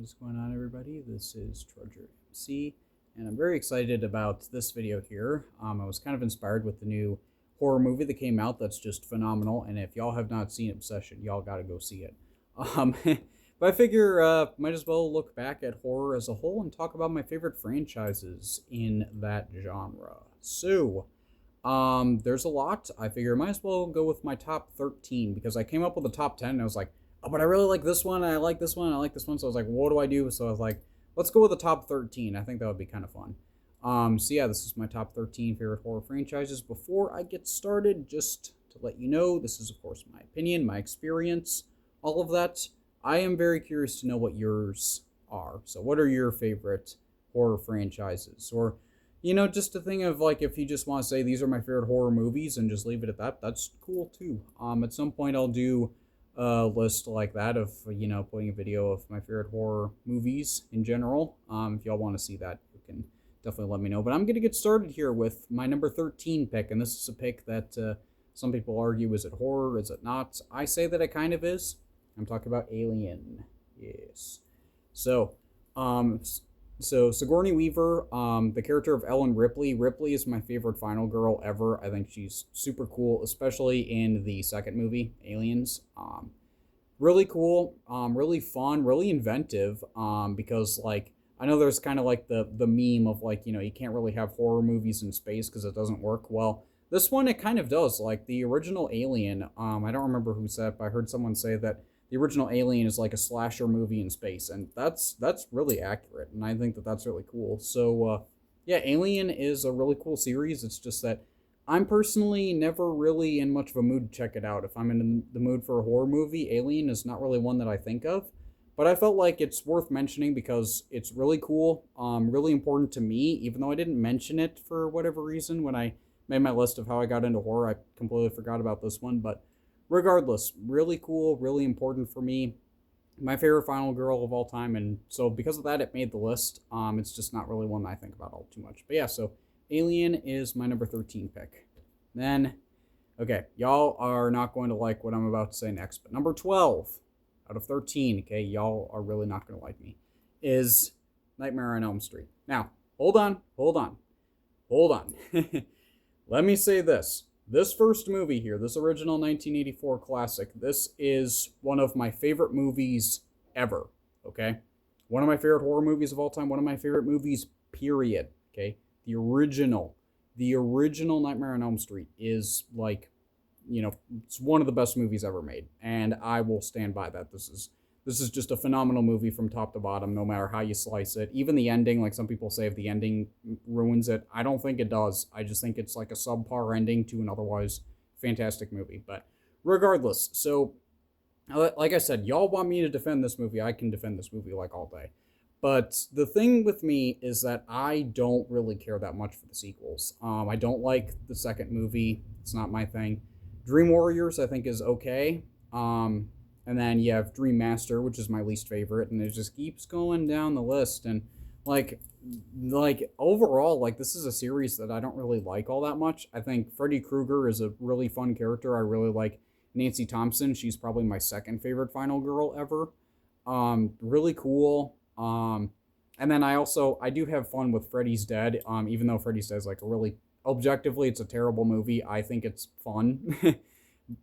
What is going on, everybody? This is Trudger MC, and I'm very excited about this video here. I was kind of inspired with the new horror movie that came out that's just phenomenal, and if y'all have not seen Obsession, y'all gotta go see it. But I figure might as well look back at horror as a whole and talk about my favorite franchises in that genre. So, there's a lot. I figure I might as well go with my top 13 because I came up with the top 10 and I was like, oh, but I really like this one, I like this one, I like this one. So I was like, what do I do? So I was like, let's go with the top 13. I think that would be kind of fun. So yeah, this is my top 13 favorite horror franchises. Before I get started, just to let you know, this is of course my opinion, my experience, all of that. I am very curious to know what yours are. So what are your favorite horror franchises? Or, just a thing of like, if you just want to say these are my favorite horror movies and just leave it at that, that's cool too. At some point I'll do a list like that of, putting a video of my favorite horror movies in general. If y'all want to see that, you can definitely let me know. But I'm going to get started here with my number 13 pick, and this is a pick that some people argue, is it horror, is it not? I say that it kind of is. I'm talking about Alien. Yes. So, Sigourney Weaver, the character of Ellen Ripley. Ripley is my favorite final girl ever. I think she's super cool, especially in the second movie, Aliens. Really cool, really fun, really inventive, because, like, I know there's kind of like the meme of, like, you can't really have horror movies in space because it doesn't work. Well, this one, it kind of does. Like, the original Alien, I don't remember who said it, but I heard someone say that the original Alien is like a slasher movie in space, and that's really accurate, and I think that that's really cool. So, yeah, Alien is a really cool series. It's just that I'm personally never really in much of a mood to check it out. If I'm in the mood for a horror movie, Alien is not really one that I think of, but I felt like it's worth mentioning because it's really cool, really important to me, even though I didn't mention it for whatever reason when I made my list of how I got into horror. I completely forgot about this one, but regardless, really cool, really important for me. My favorite final girl of all time, and so because of that, it made the list. It's just not really one that I think about all too much. But yeah, so Alien is my number 13 pick. Then, okay, y'all are not going to like what I'm about to say next, but number 12 out of 13, okay, y'all are really not going to like me, is Nightmare on Elm Street. Now, hold on. Let me say this. This first movie here, this original 1984 classic, this is one of my favorite movies ever, okay? One of my favorite horror movies of all time, one of my favorite movies, period, okay? The original Nightmare on Elm Street is, like, it's one of the best movies ever made, and I will stand by that. This is just a phenomenal movie from top to bottom, no matter how you slice it. Even the ending, like some people say, if the ending ruins it, I don't think it does. I just think it's like a subpar ending to an otherwise fantastic movie. But regardless, so like I said, y'all want me to defend this movie, I can defend this movie like all day. But the thing with me is that I don't really care that much for the sequels. I don't like the second movie. It's not my thing. Dream Warriors, I think, is okay. And then you have Dream Master, which is my least favorite, and it just keeps going down the list. And like overall, like, this is a series that I don't really like all that much. I think Freddy Krueger is a really fun character. I really like Nancy Thompson. She's probably my second favorite final girl ever. Really cool. And then I do have fun with Freddy's Dead. Even though Freddy's Dead is like a really, objectively, it's a terrible movie, I think it's fun.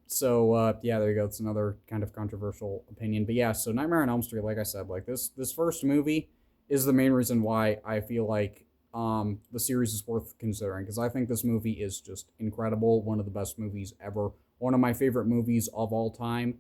So, yeah, there you go. It's another kind of controversial opinion. But yeah, so Nightmare on Elm Street, like I said, like this first movie is the main reason why I feel like the series is worth considering, because I think this movie is just incredible. One of the best movies ever. One of my favorite movies of all time.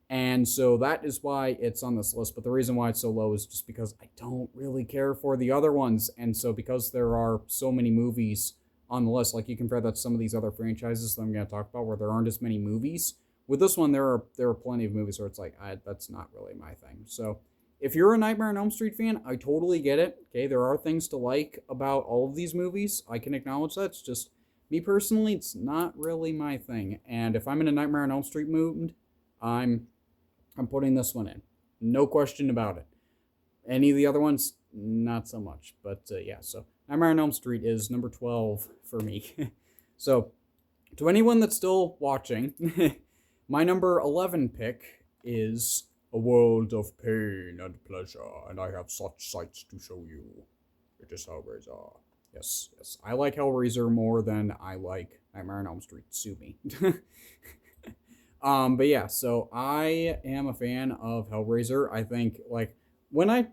And so that is why it's on this list. But the reason why it's so low is just because I don't really care for the other ones. And so because there are so many movies on the list, like, you compare that to some of these other franchises that I'm going to talk about where there aren't as many movies. With this one, there are plenty of movies where it's like, that's not really my thing. So if you're a Nightmare on Elm Street fan, I totally get it. Okay, there are things to like about all of these movies. I can acknowledge that. It's just, me personally, it's not really my thing. And if I'm in a Nightmare on Elm Street mood, I'm putting this one in. No question about it. Any of the other ones, not so much. But yeah, so Nightmare on Elm Street is number 12 for me. So, to anyone that's still watching, my number 11 pick is a world of pain and pleasure, and I have such sights to show you. It is Hellraiser. Yes, yes. I like Hellraiser more than I like Nightmare on Elm Street. Sue me. But yeah, so I am a fan of Hellraiser. I think like when I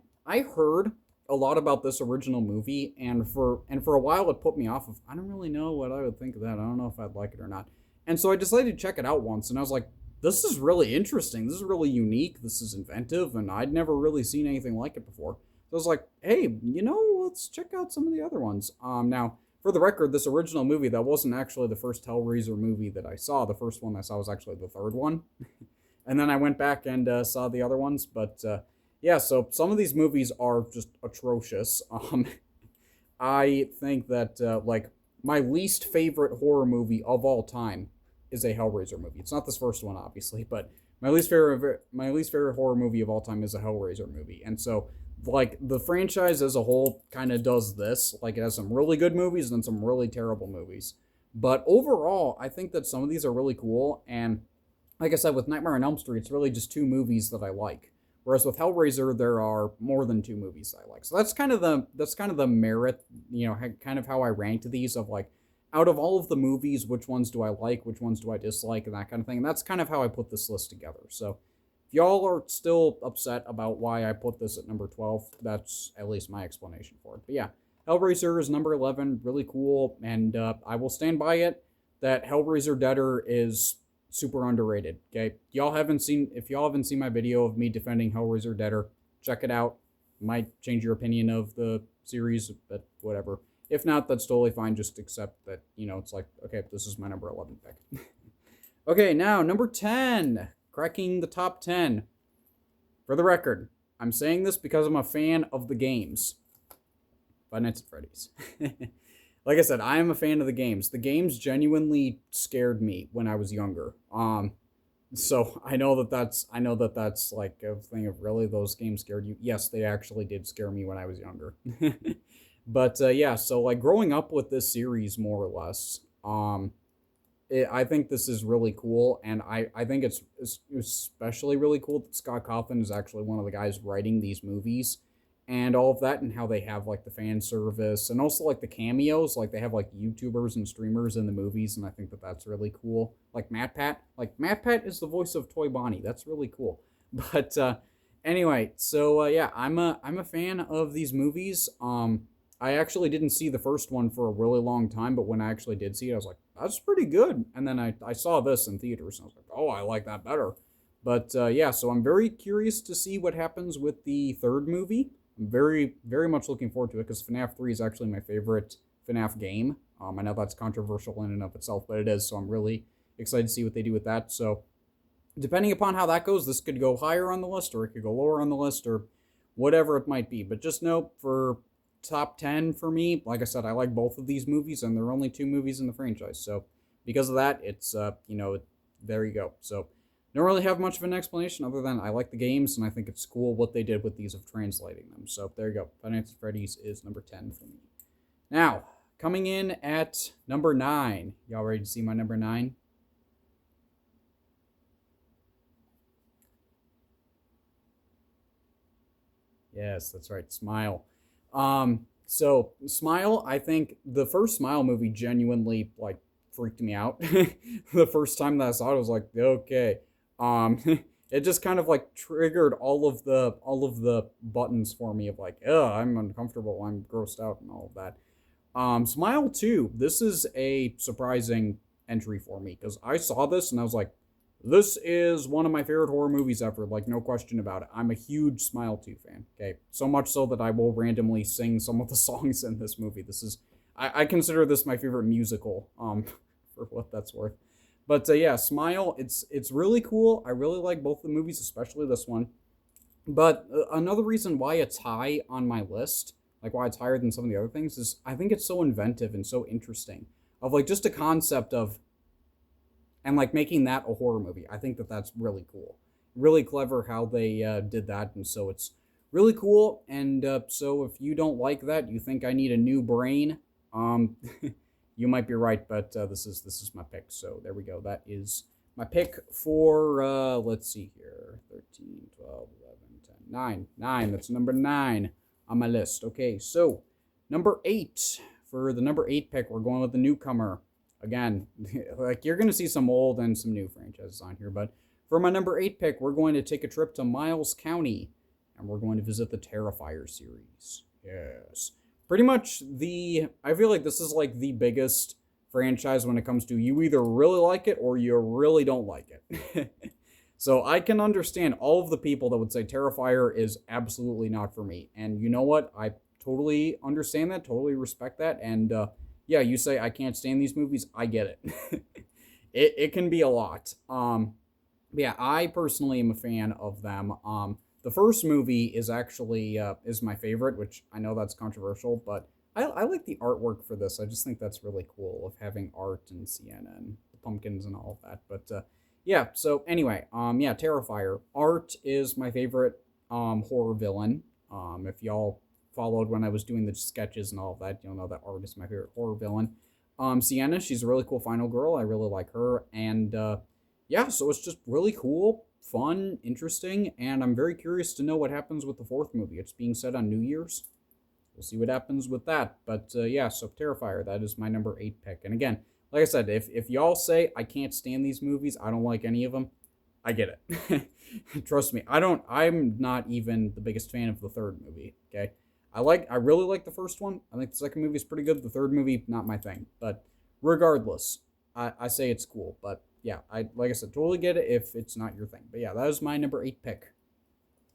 heard a lot about this original movie, and for a while it put me off of I don't really know what I would think of that. I don't know if I'd like it or not. And so I decided to check it out once, and I was like, this is really interesting. This is really unique. This is inventive, and I'd never really seen anything like it before. So I was like, hey, let's check out some of the other ones. Now, for the record, this original movie, that wasn't actually the first Hellraiser movie that I saw. The first one I saw was actually the third one. And then I went back and saw the other ones. But yeah, so some of these movies are just atrocious. I think that, like, my least favorite horror movie of all time is a Hellraiser movie. It's not this first one, obviously, but my least favorite horror movie of all time is a Hellraiser movie. And so like the franchise as a whole kind of does this. Like it has some really good movies and some really terrible movies. But overall, I think that some of these are really cool. And like I said, with Nightmare on Elm Street, it's really just two movies that I like. Whereas with Hellraiser, there are more than two movies that I like. So that's kind of the merit, kind of how I ranked these of like out of all of the movies, which ones do I like, which ones do I dislike, and that kind of thing. And that's kind of how I put this list together. So if y'all are still upset about why I put this at number 12, that's at least my explanation for it. But yeah, Hellraiser is number 11, really cool, and I will stand by it that Hellraiser Deader is super underrated. Okay, if y'all haven't seen my video of me defending Hellraiser Deader, check it out. Might change your opinion of the series, but whatever. If not, that's totally fine. Just accept that, it's like, okay, this is my number 11 pick. Okay, now, number 10. Cracking the top 10. For the record, I'm saying this because I'm a fan of the games. Five Nights at Freddy's. Like I said, I am a fan of the games. The games genuinely scared me when I was younger. So I know that that's like a thing of really those games scared you. Yes, they actually did scare me when I was younger. But yeah, so like growing up with this series more or less, I think this is really cool, and I think it's especially really cool that Scott Cawthon is actually one of the guys writing these movies and all of that, and how they have like the fan service and also like the cameos, like they have like YouTubers and streamers in the movies, and I think that that's really cool. Like MatPat is the voice of Toy Bonnie. That's really cool. But anyway, so yeah, I'm a fan of these movies. I actually didn't see the first one for a really long time, but when I actually did see it, I was like, that's pretty good. And then I saw this in theaters, and I was like, oh, I like that better. But yeah, so I'm very curious to see what happens with the third movie. I'm very, very much looking forward to it, because FNAF 3 is actually my favorite FNAF game. I know that's controversial in and of itself, but it is, so I'm really excited to see what they do with that. So depending upon how that goes, this could go higher on the list, or it could go lower on the list, or whatever it might be. But just know, for top 10 for me, like I said, I like both of these movies, and there are only two movies in the franchise. So because of that, it's, there you go. So don't really have much of an explanation other than I like the games, and I think it's cool what they did with these of translating them. So there you go. Five Nights at Freddy's is number 10 for me. Now, coming in at number 9. Y'all ready to see my number 9? Yes, that's right. Smile. So Smile, I think the first Smile movie genuinely like freaked me out. The first time that I saw it, I was like, okay. It just kind of like triggered all of the buttons for me of like, oh, I'm uncomfortable, I'm grossed out, and all of that. Smile 2, this is a surprising entry for me, because I saw this and I was like, this is one of my favorite horror movies ever, like no question about it. I'm a huge Smile 2 fan, okay? So much so that I will randomly sing some of the songs in this movie. I consider this my favorite musical, for what that's worth. But yeah, Smile, it's really cool. I really like both the movies, especially this one. But another reason why it's high on my list, like why it's higher than some of the other things, is I think it's so inventive and so interesting. Of like just a concept of, and like making that a horror movie. I think that that's really cool. Really clever how they did that, and so it's really cool. And so if you don't like that, you think I need a new brain, you might be right. But this is my pick. So there we go. That is my pick for, let's see here, 13, 12, 11, 10, 9. 9, that's number 9 on my list. Okay, so number 8. For the number 8 pick, we're going with the newcomer. Again, like you're going to see some old and some new franchises on here, but for my number 8 pick, we're going to take a trip to Miles County, and we're going to visit the Terrifier series. Yes. Pretty much I feel like this is like the biggest franchise when it comes to you either really like it or you really don't like it. So I can understand all of the people that would say Terrifier is absolutely not for me. And you know what? I totally understand that, totally respect that. And yeah, you say I can't stand these movies. I get it. it can be a lot. Yeah, I personally am a fan of them. The first movie is actually is my favorite, which I know that's controversial, but I like the artwork for this. I just think that's really cool of having art and Sienna and the pumpkins and all of that. But yeah, so anyway, yeah, Terrifier. Art is my favorite horror villain. If y'all followed when I was doing the sketches and all of that, you'll know that Art is my favorite horror villain. Sienna, she's a really cool final girl. I really like her. And yeah, so it's just really cool, fun, interesting, and I'm very curious to know what happens with the fourth movie. It's being set on New Year's. We'll see what happens with that. But yeah, so Terrifier, that is my number 8 pick. And again, like I said, if y'all say I can't stand these movies, I don't like any of them, I get it. Trust me, I'm not even the biggest fan of the third movie, okay? I really like the first one. I think the second movie is pretty good. The third movie, not my thing. But regardless, I say it's cool. But yeah, like I said, totally get it if it's not your thing. But yeah, that is my number 8 pick.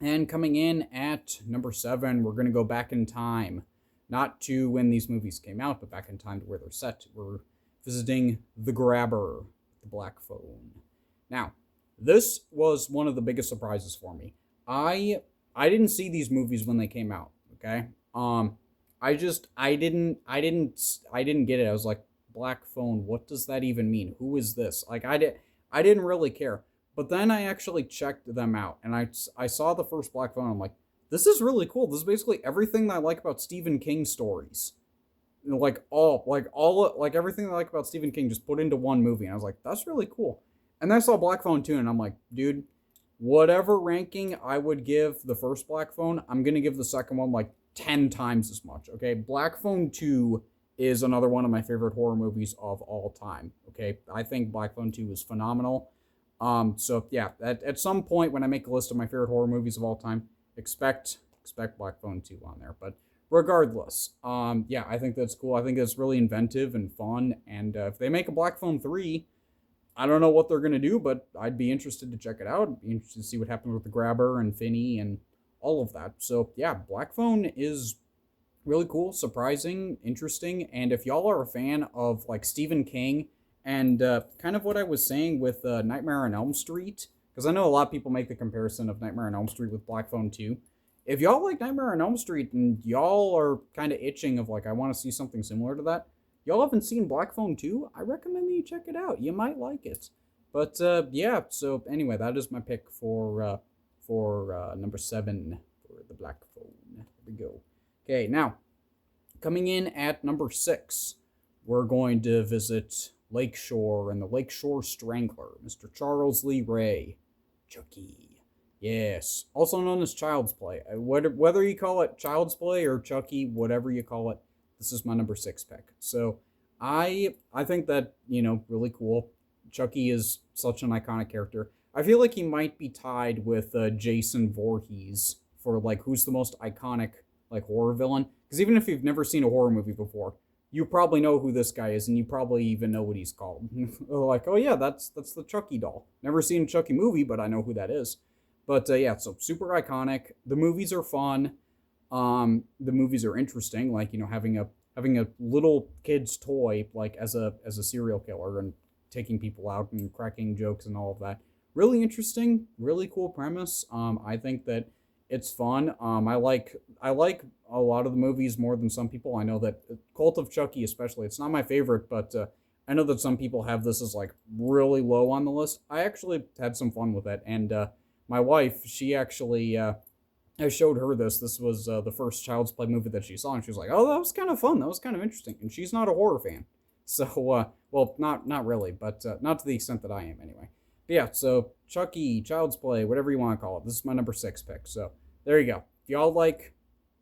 And coming in at number 7, we're going to go back in time. Not to when these movies came out, but back in time to where they're set. We're visiting The Grabber, the Black Phone. Now, this was one of the biggest surprises for me. I didn't see these movies when they came out, okay? I didn't get it. I was like, Black Phone, what does that even mean? Who is this? Like, I didn't really care. But then I actually checked them out, and I saw the first Black Phone. I'm like, this is really cool. This is basically everything that I like about Stephen King stories. Like everything I like about Stephen King just put into one movie. And I was like, that's really cool. And then I saw Black Phone 2, and I'm like, dude, whatever ranking I would give the first Black Phone, I'm going to give the second one like 10 times as much, okay? Black Phone 2 is another one of my favorite horror movies of all time, okay? I think Black Phone 2 is phenomenal. So yeah, at some point when I make a list of my favorite horror movies of all time, expect Black Phone 2 on there. But regardless, yeah, I think that's cool. I think it's really inventive and fun. And if they make a Black Phone 3, I don't know what they're going to do, but I'd be interested to check it out. I'd be interested to see what happens with the Grabber and Finney and all of that. So yeah, Black Phone is really cool, surprising, interesting. And if y'all are a fan of like Stephen King and kind of what I was saying with Nightmare on Elm Street, because I know a lot of people make the comparison of Nightmare on Elm Street with Black Phone 2. If y'all like Nightmare on Elm Street and y'all are kind of itching of like, I want to see something similar to that, y'all haven't seen Black Phone 2, I recommend that you check it out. You might like it. But yeah, so anyway, that is my pick for number 7 for the Black Phone. There we go. Okay, now, coming in at number 6, we're going to visit Lakeshore and the Lakeshore Strangler, Mr. Charles Lee Ray, Chucky. Yes, also known as Child's Play. Whether you call it Child's Play or Chucky, whatever you call it, this is my number 6 pick. So I think that, really cool. Chucky is such an iconic character. I feel like he might be tied with Jason Voorhees for like who's the most iconic like horror villain. Because even if you've never seen a horror movie before, you probably know who this guy is, and you probably even know what he's called. Like, oh yeah, that's the Chucky doll. Never seen a Chucky movie, but I know who that is. But yeah, so super iconic. The movies are fun. The movies are interesting. Like, having a little kid's toy like as a serial killer and taking people out and cracking jokes and all of that. Really interesting. Really cool premise. I think that it's fun. I like a lot of the movies more than some people. I know that Cult of Chucky especially, it's not my favorite, but I know that some people have this as like really low on the list. I actually had some fun with it, and my wife, she actually, I showed her this. This was the first Child's Play movie that she saw, and she was like, oh, that was kind of fun. That was kind of interesting. And she's not a horror fan. So, well, not really, but not to the extent that I am anyway. yeah, so Chucky, Child's Play, whatever you want to call it. This is my number 6 pick. So there you go. If y'all like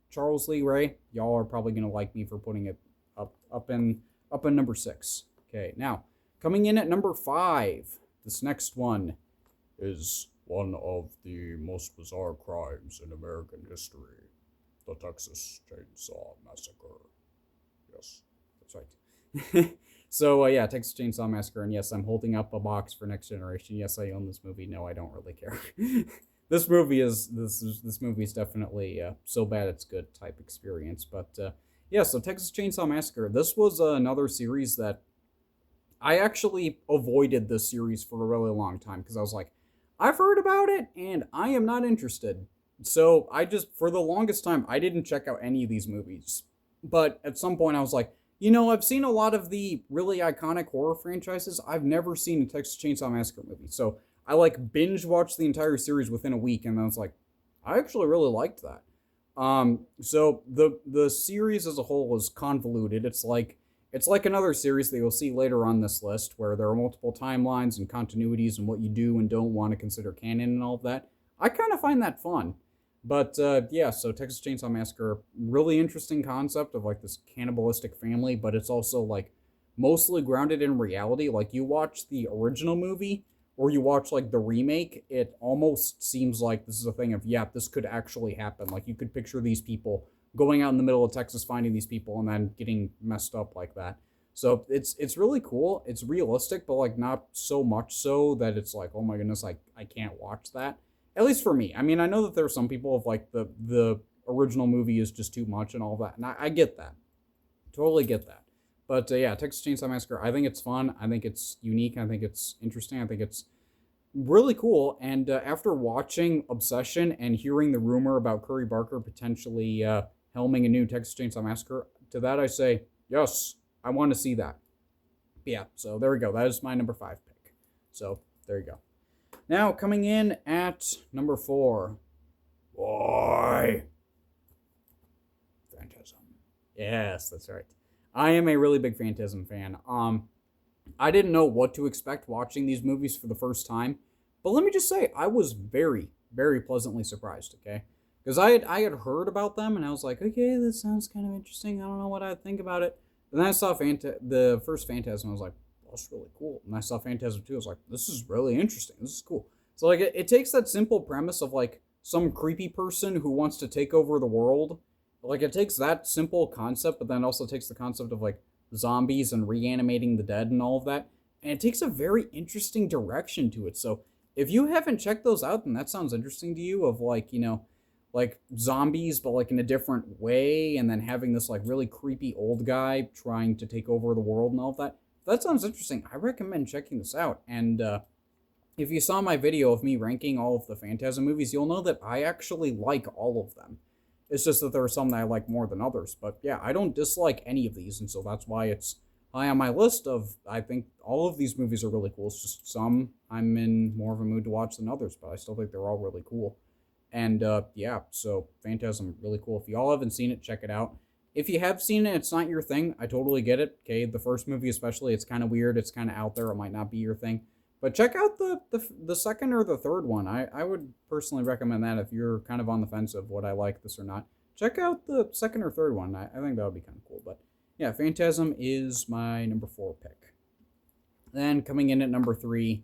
Charles Lee Ray, y'all are probably gonna like me for putting it up in number 6. Okay, now coming in at number 5. This next one is one of the most bizarre crimes in American history: the Texas Chainsaw Massacre. Yes, that's right. So yeah, Texas Chainsaw Massacre, and yes, I'm holding up a box for Next Generation. Yes, I own this movie. No, I don't really care. This movie is definitely so bad it's good type experience. But yeah, so Texas Chainsaw Massacre. This was another series that I actually avoided this series for a really long time because I was like, I've heard about it and I am not interested. So I just, for the longest time, I didn't check out any of these movies. But at some point, I was like, I've seen a lot of the really iconic horror franchises. I've never seen a Texas Chainsaw Massacre movie. So I like binge watched the entire series within a week, and then I was like, I actually really liked that. So the series as a whole is convoluted. It's like another series that you'll see later on this list, where there are multiple timelines and continuities and what you do and don't want to consider canon and all of that. I kind of find that fun. But yeah, so Texas Chainsaw Massacre, really interesting concept of like this cannibalistic family, but it's also like mostly grounded in reality. Like you watch the original movie or you watch like the remake, it almost seems like this is a thing of, yeah, this could actually happen. Like you could picture these people going out in the middle of Texas, finding these people, and then getting messed up like that. So it's really cool. It's realistic, but like not so much so that it's like, oh my goodness, I can't watch that. At least for me. I mean, I know that there are some people of like the original movie is just too much and all that, and I get that, totally get that. But yeah, Texas Chainsaw Massacre. I think it's fun. I think it's unique. I think it's interesting. I think it's really cool. And after watching Obsession and hearing the rumor about Curry Barker potentially helming a new Texas Chainsaw Massacre, to that I say yes. I want to see that. But yeah. So there we go. That is my number 5 pick. So there you go. Now, coming in at number 4. Boy. Phantasm. Yes, that's right. I am a really big Phantasm fan. I didn't know what to expect watching these movies for the first time, but let me just say, I was very, very pleasantly surprised, okay? Because I had heard about them, and I was like, okay, this sounds kind of interesting. I don't know what I'd think about it. And then I saw the first Phantasm, and I was like, that's really cool. And I saw Phantasm 2, I was like, this is really interesting. This is cool. So, like, it takes that simple premise of, like, some creepy person who wants to take over the world. Like, it takes that simple concept, but then also takes the concept of, like, zombies and reanimating the dead and all of that. And it takes a very interesting direction to it. So, if you haven't checked those out, then that sounds interesting to you, of, like, like zombies, but, like, in a different way, and then having this, like, really creepy old guy trying to take over the world and all of that. That sounds interesting. I recommend checking this out. And if you saw my video of me ranking all of the Phantasm movies, you'll know that I actually like all of them. It's just that there are some that I like more than others. But yeah, I don't dislike any of these, and so that's why it's high on my list of, I think all of these movies are really cool. It's just some I'm in more of a mood to watch than others, but I still think they're all really cool. And yeah, so Phantasm, really cool. If y'all haven't seen it, check it out. If you have seen it, it's not your thing. I totally get it. Okay, the first movie especially, it's kind of weird. It's kind of out there. It might not be your thing. But check out the second or the third one. I would personally recommend that if you're kind of on the fence of would I like this or not. Check out the second or third one. I think that would be kind of cool. But yeah, Phantasm is my number 4 pick. Then coming in at number 3,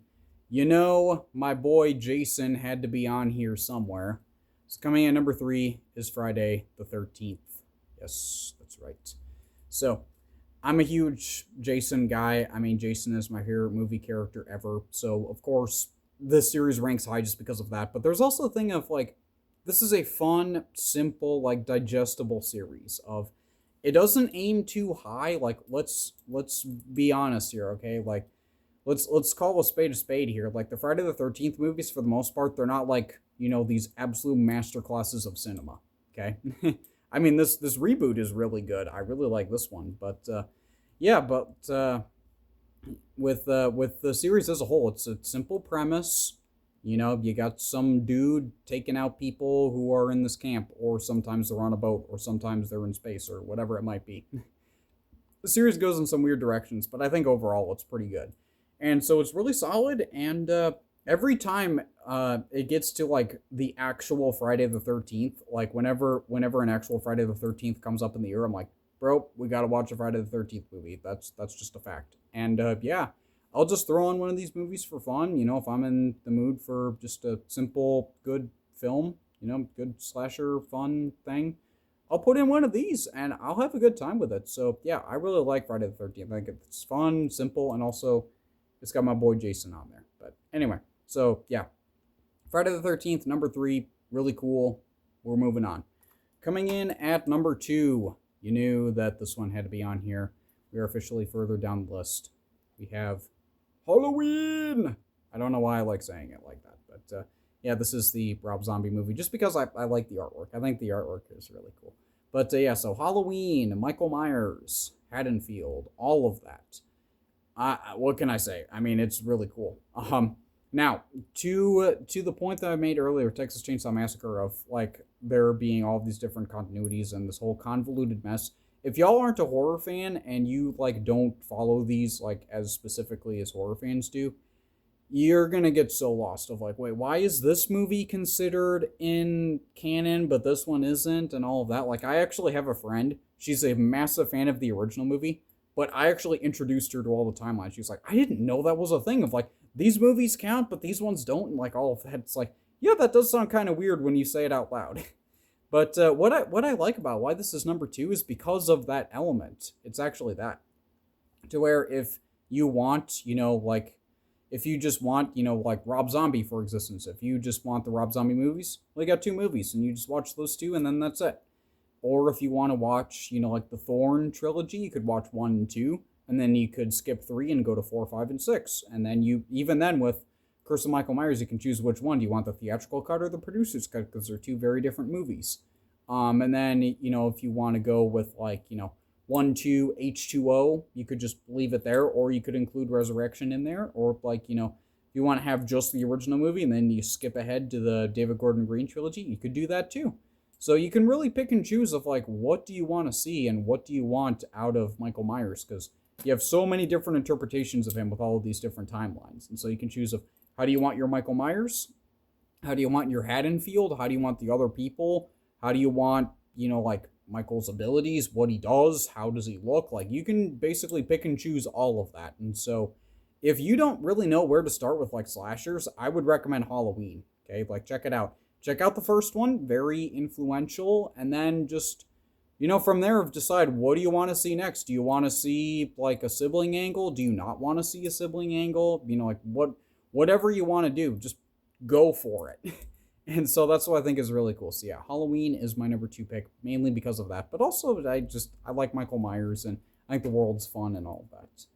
my boy Jason had to be on here somewhere. So coming in at number 3 is Friday the 13th. Yes, that's right. So, I'm a huge Jason guy. I mean, Jason is my favorite movie character ever. So, of course, this series ranks high just because of that. But there's also a thing of, like, this is a fun, simple, like, digestible series of, it doesn't aim too high. Like, let's be honest here, okay? Like, let's call a spade here. Like, the Friday the 13th movies, for the most part, they're not like, these absolute masterclasses of cinema, okay? I mean, this reboot is really good. I really like this one, but yeah, but with the series as a whole, it's a simple premise. You got some dude taking out people who are in this camp, or sometimes they're on a boat, or sometimes they're in space, or whatever it might be. The series goes in some weird directions, but I think overall it's pretty good, and so it's really solid. And every time it gets to like the actual Friday the 13th, like whenever an actual Friday the 13th comes up in the year, I'm like, bro, we got to watch a Friday the 13th movie. That's just a fact. And yeah, I'll just throw on one of these movies for fun, if I'm in the mood for just a simple good film, good slasher fun thing. I'll put in one of these and I'll have a good time with it. So yeah, I really like Friday the 13th. I think it's fun, simple, and also it's got my boy Jason on there. But anyway, so yeah, Friday the 13th, number 3, really cool. We're moving on. Coming in at number 2, you knew that this one had to be on here. We are officially further down the list. We have Halloween. I don't know why I like saying it like that, but yeah, this is the Rob Zombie movie just because I like the artwork. I think the artwork is really cool. But yeah, so Halloween, Michael Myers, Haddonfield, all of that. What can I say? I mean, it's really cool. Now, to the point that I made earlier, Texas Chainsaw Massacre, of like there being all these different continuities and this whole convoluted mess. If y'all aren't a horror fan and you like don't follow these like as specifically as horror fans do, you're gonna get so lost of like, wait, why is this movie considered in canon but this one isn't, and all of that. Like, I actually have a friend, she's a massive fan of the original movie, but I actually introduced her to all the timelines. She's like, I didn't know that was a thing of like, these movies count but these ones don't, and like all of that. It's like, yeah, that does sound kind of weird when you say it out loud. But what I like about why this is number 2 is because of that element. It's actually that, to where if you want, like, if you just want, like Rob Zombie, for existence, if you just want the Rob Zombie movies, well, you got 2 movies, and you just watch those 2, and then that's it. Or if you want to watch, like the Thorn trilogy, you could watch 1 and 2, and then you could skip 3 and go to 4, 5, and 6. And then even then with Curse of Michael Myers, you can choose which one. Do you want the theatrical cut or the producer's cut? Because they're 2 very different movies. And then, if you want to go with like, 1, 2, H2O, you could just leave it there, or you could include Resurrection in there, or like, if you want to have just the original movie and then you skip ahead to the David Gordon Green trilogy, you could do that too. So you can really pick and choose of like, what do you want to see and what do you want out of Michael Myers, because you have so many different interpretations of him with all of these different timelines. And so you can choose of, how do you want your Michael Myers? How do you want your Haddonfield? How do you want the other people? How do you want, like Michael's abilities, what he does, how does he look? Like, you can basically pick and choose all of that. And so if you don't really know where to start with like slashers, I would recommend Halloween. Okay, like check it out. Check out the first one, very influential, and then just, from there decide, what do you want to see next? Do you want to see like a sibling angle? Do you not want to see a sibling angle? Like whatever you want to do, just go for it. And so that's what I think is really cool. So yeah, Halloween is my number 2 pick, mainly because of that. But also, I like Michael Myers, and I think the world's fun and all of that.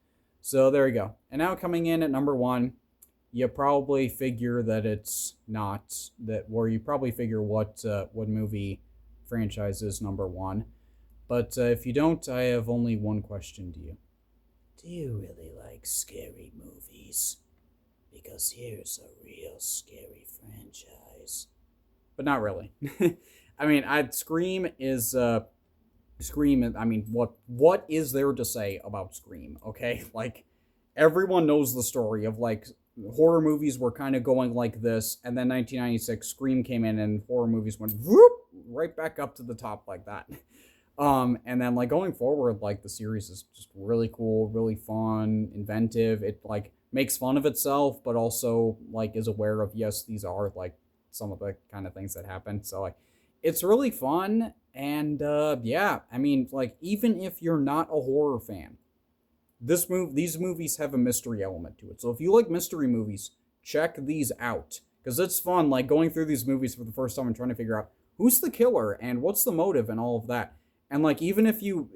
So there you go. And now coming in at number 1, you probably figure that it's not that, or you probably figure what movie franchise is number 1. But if you don't, I have only one question to you. Do you really like scary movies? Because here's a real scary franchise. But not really. I mean, Scream is Scream. I mean, what is there to say about Scream? Okay, like everyone knows the story of like horror movies were kind of going like this, and then 1996 Scream came in, and horror movies went whoop right back up to the top like that. And then like going forward, like the series is just really cool, really fun, inventive. It like makes fun of itself, but also like is aware of, yes, these are like some of the kind of things that happen. So like it's really fun. And yeah, I mean, like, even if you're not a horror fan, these movies have a mystery element to it. So if you like mystery movies, check these out, because it's fun, like going through these movies for the first time and trying to figure out who's the killer and what's the motive and all of that. And like even if you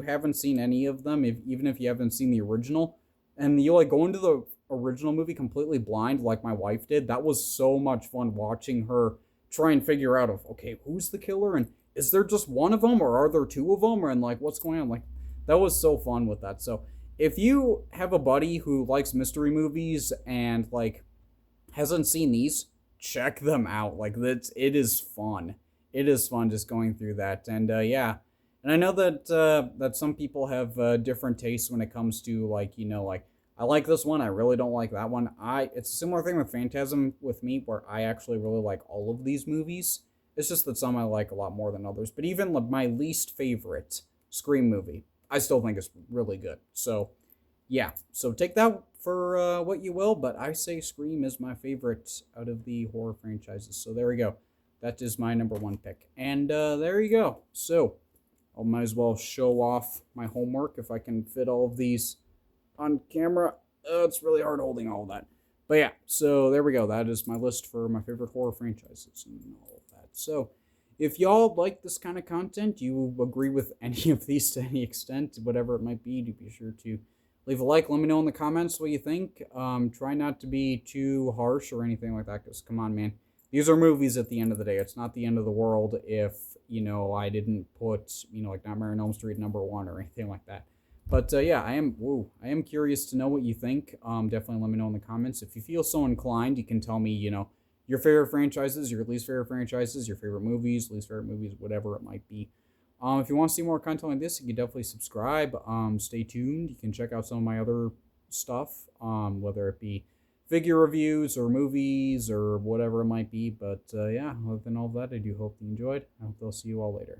haven't seen any of them, even if you haven't seen the original, and you like go into the original movie completely blind, like my wife did, that was so much fun watching her try and figure out of, okay, who's the killer, and is there just one of them, or are there 2 of them, and like what's going on? Like, that was so fun with that. So if you have a buddy who likes mystery movies and like hasn't seen these, check them out. Like, it is fun. It is fun just going through that. And yeah, and I know that that some people have different tastes when it comes to like, like I like this one. I really don't like that one. It's a similar thing with Phantasm with me, where I actually really like all of these movies. It's just that some I like a lot more than others. But even my least favorite Scream movie, I still think is really good. So, yeah. So take that for what you will, but I say Scream is my favorite out of the horror franchises. So there we go. That is my number one pick. And there you go. So I might as well show off my homework if I can fit all of these on camera. It's really hard holding all of that. But yeah, so there we go. That is my list for my favorite horror franchises and all of that. So if y'all like this kind of content, you agree with any of these to any extent, whatever it might be, be sure to leave a like. Let me know in the comments what you think. Try not to be too harsh or anything like that, because come on, man. These are movies at the end of the day. It's not the end of the world if, I didn't put, like Nightmare on Elm Street #1 or anything like that. But yeah, I am curious to know what you think. Definitely let me know in the comments. If you feel so inclined, you can tell me, your favorite franchises, your least favorite franchises, your favorite movies, least favorite movies, whatever it might be. If you want to see more content like this, you can definitely subscribe. Stay tuned. You can check out some of my other stuff, whether it be figure reviews or movies or whatever it might be. But yeah, other than all that, I do hope you enjoyed. I hope I'll see you all later.